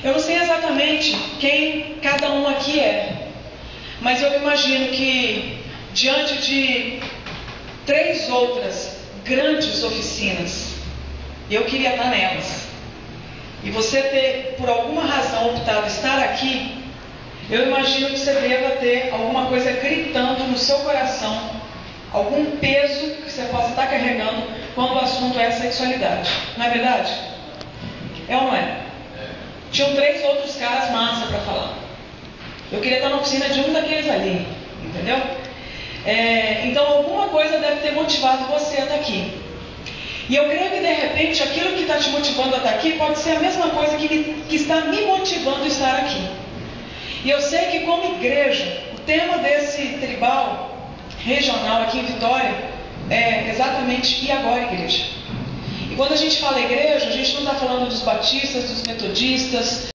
Eu não sei exatamente quem cada um aqui é, mas eu imagino que diante de 3 outras grandes oficinas, eu queria estar nelas. E você ter, por alguma razão, optado estar aqui, eu imagino que você deva ter alguma coisa gritando no seu coração, algum peso que você possa estar carregando quando o assunto é sexualidade. Não é verdade? É ou não é? Tinham 3 outros caras massa para falar. Eu queria estar na oficina de um daqueles ali, entendeu? Então alguma coisa deve ter motivado você a estar aqui. E eu creio que de repente aquilo que está te motivando a estar aqui pode ser a mesma coisa que está me motivando a estar aqui. E eu sei que como igreja, o tema desse tribal regional aqui em Vitória é exatamente "E agora, igreja?". E quando a gente fala igreja, a gente não está falando dos batistas, dos metodistas,